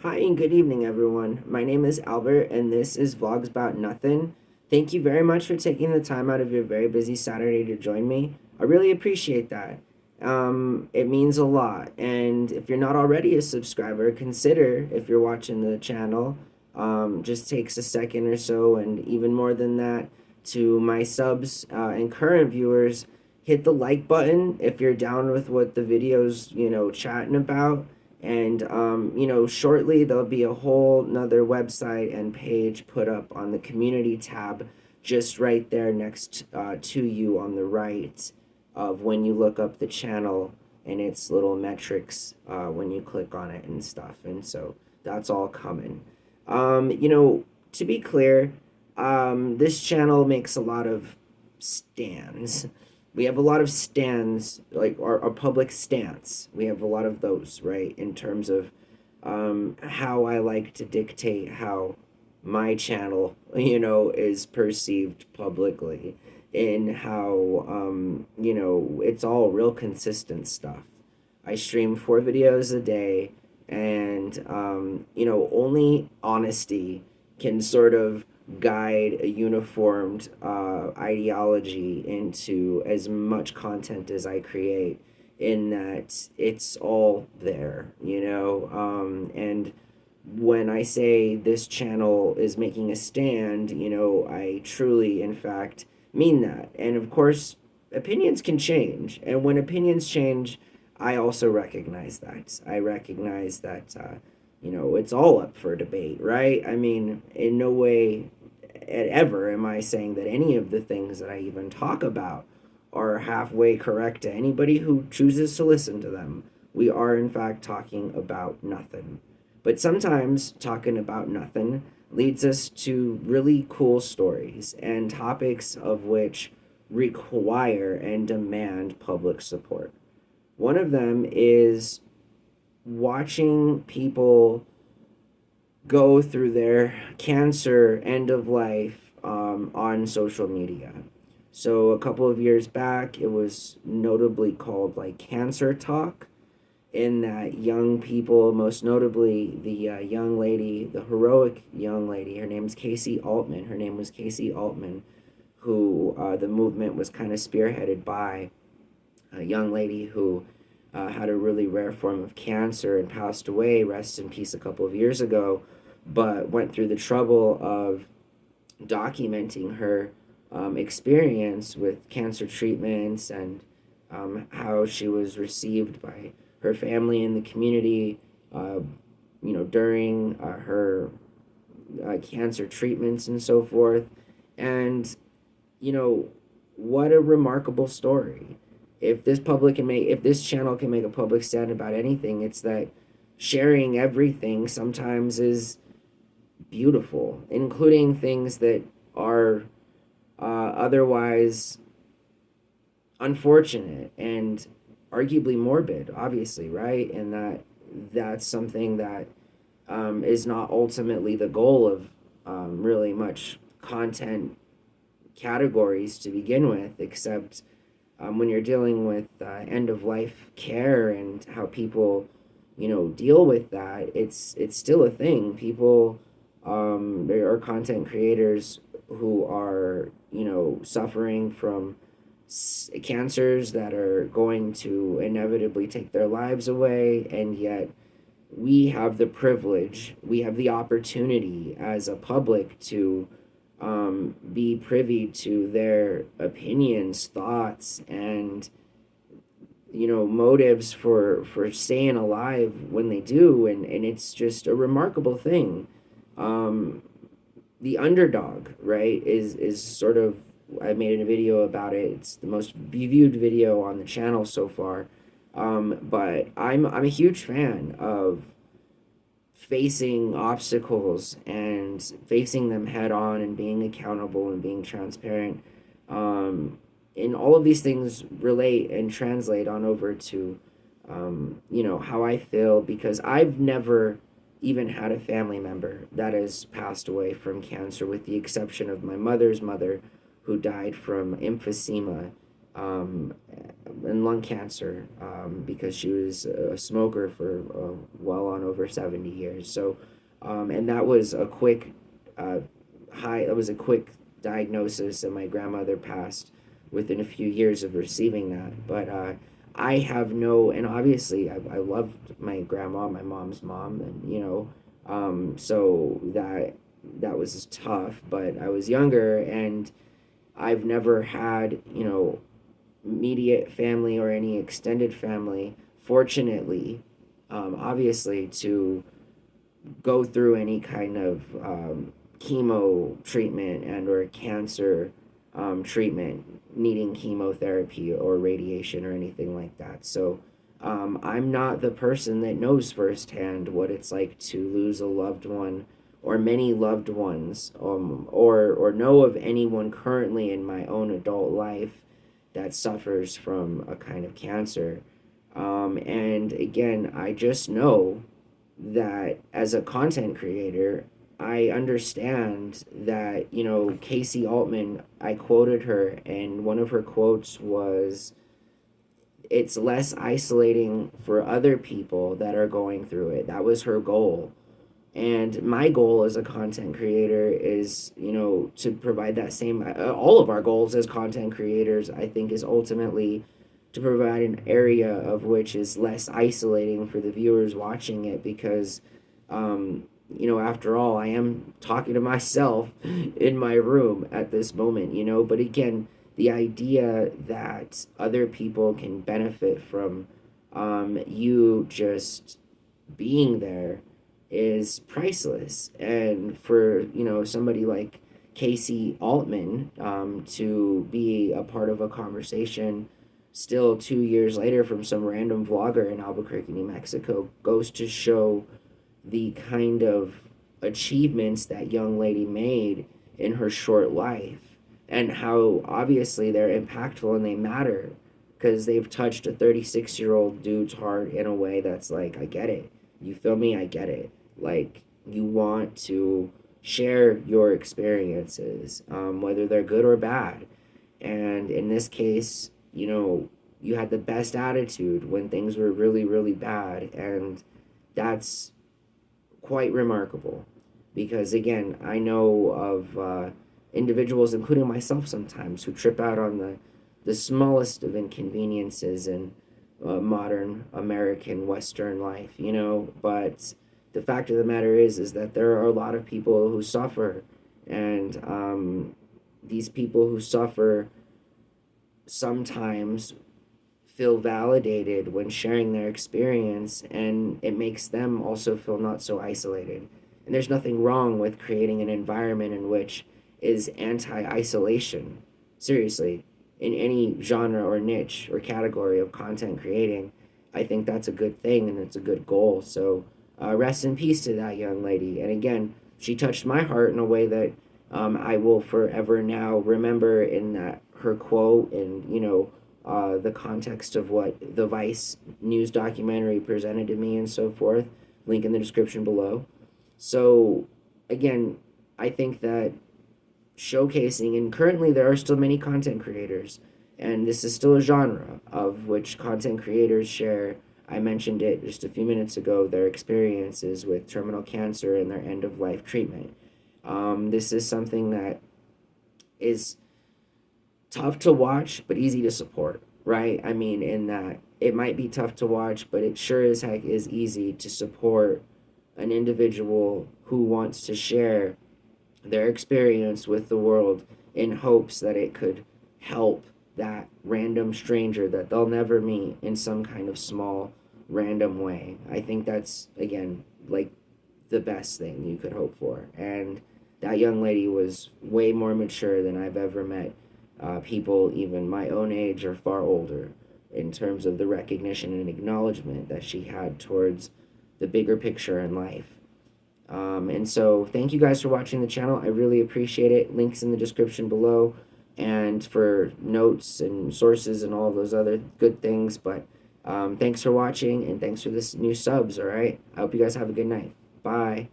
Hi and good evening, everyone. My name is Albert, and this is Vlogs About Nothing. Thank you very much for taking the time out of your very busy Saturday to join me. I really appreciate that. It means a lot. And if you're not already a subscriber, consider, if you're watching the channel, just takes a second or so, and even more than that, to my subs and current viewers, hit the like button if you're down with what the video's, chatting about. And, shortly there'll be a whole nother website and page put up on the community tab just right there next to you on the right of when you look up the channel and its little metrics when you click on it and stuff. And so that's all coming. To be clear, this channel makes a lot of stands. We have a lot of stands, like our public stance. We have a lot of those, right? In terms of how I like to dictate how my channel, is perceived publicly, and how, it's all real consistent stuff. I stream 4 videos a day, and, only honesty can sort of guide a uniformed ideology into as much content as I create, in that it's all there, and when I say this channel is making a stand, I truly, in fact, mean that. And of course, opinions can change. And when opinions change, I also recognize that. I recognize that, it's all up for debate, right? I mean, in no way ever am I saying that any of the things that I even talk about are halfway correct to anybody who chooses to listen to them. We are, in fact, talking about nothing. But sometimes talking about nothing leads us to really cool stories and topics of which require and demand public support. One of them is watching people go through their cancer end of life on social media. So a couple of years back, it was notably called like Cancer Talk, in that young people, most notably the young lady, the heroic young lady, her name's Kasey Altman. Her name was Kasey Altman, who the movement was kind of spearheaded by, a young lady who had a really rare form of cancer and passed away, rest in peace, a couple of years ago, but went through the trouble of documenting her experience with cancer treatments, and how she was received by her family and the community, during her cancer treatments and so forth. And, what a remarkable story. If this channel can make a public stand about anything, it's that sharing everything sometimes is beautiful, including things that are otherwise unfortunate and arguably morbid, obviously, right? And that's something that is not ultimately the goal of really much content categories to begin with, except when you're dealing with end of life care and how people, deal with that. It's still a thing. People, there are content creators who are, suffering from cancers that are going to inevitably take their lives away, and yet we have the privilege, we have the opportunity as a public to be privy to their opinions, thoughts, and motives for staying alive when they do, and it's just a remarkable thing. The underdog, right, is sort of, I made a video about it. It's the most viewed video on the channel so far. But I'm a huge fan of facing obstacles and facing them head on and being accountable and being transparent. And all of these things relate and translate on over to, how I feel, because I've never even had a family member that has passed away from cancer, with the exception of my mother's mother, who died from emphysema um, and lung cancer, because she was a smoker for well on over 70 years. So, and that was a quick, uh, that was a quick diagnosis, and my grandmother passed within a few years of receiving that. But I have no, and obviously I loved my grandma, my mom's mom, and so that was tough. But I was younger, and I've never had, immediate family or any extended family, fortunately, obviously, to go through any kind of chemo treatment and or cancer treatment needing chemotherapy or radiation or anything like that. So I'm not the person that knows firsthand what it's like to lose a loved one or many loved ones, or know of anyone currently in my own adult life that suffers from a kind of cancer. And again, I just know that as a content creator, I understand that, Kasey Altman, I quoted her, and one of her quotes was, it's less isolating for other people that are going through it. That was her goal. And my goal as a content creator is, to provide that same, all of our goals as content creators, I think, is ultimately to provide an area of which is less isolating for the viewers watching it, because, after all, I am talking to myself in my room at this moment, but again, the idea that other people can benefit from you just being there is priceless. And for, somebody like Kasey Altman to be a part of a conversation still 2 years later from some random vlogger in Albuquerque, New Mexico, goes to show the kind of achievements that young lady made in her short life, and how obviously they're impactful and they matter, because they've touched a 36-year-old dude's heart in a way that's like, I get it. You feel me? I get it. Like, you want to share your experiences, whether they're good or bad. And in this case, you had the best attitude when things were really, really bad. And that's quite remarkable, because, again, I know of individuals, including myself sometimes, who trip out on the smallest of inconveniences in modern American Western life, but the fact of the matter is that there are a lot of people who suffer, and these people who suffer sometimes feel validated when sharing their experience, and it makes them also feel not so isolated. And there's nothing wrong with creating an environment in which is anti-isolation. Seriously, in any genre or niche or category of content creating, I think that's a good thing and it's a good goal. So rest in peace to that young lady. And again, she touched my heart in a way that I will forever now remember, in that her quote, and the context of what the Vice news documentary presented to me and so forth. Link in the description below. So again, I think that showcasing, and currently there are still many content creators, and this is still a genre of which content creators share, I mentioned it just a few minutes ago, their experiences with terminal cancer and their end-of-life treatment. This is something that is tough to watch, but easy to support, right? I mean, in that it might be tough to watch, but it sure as heck is easy to support an individual who wants to share their experience with the world in hopes that it could help that random stranger that they'll never meet in some kind of small, random way. I think that's, again, like the best thing you could hope for. And that young lady was way more mature than I've ever met people even my own age or far older, in terms of the recognition and acknowledgement that she had towards the bigger picture in life. And so thank you guys for watching the channel. I really appreciate it. Links in the description below, and for notes and sources and all of those other good things. But thanks for watching, and thanks for this new subs, all right? I hope you guys have a good night. Bye.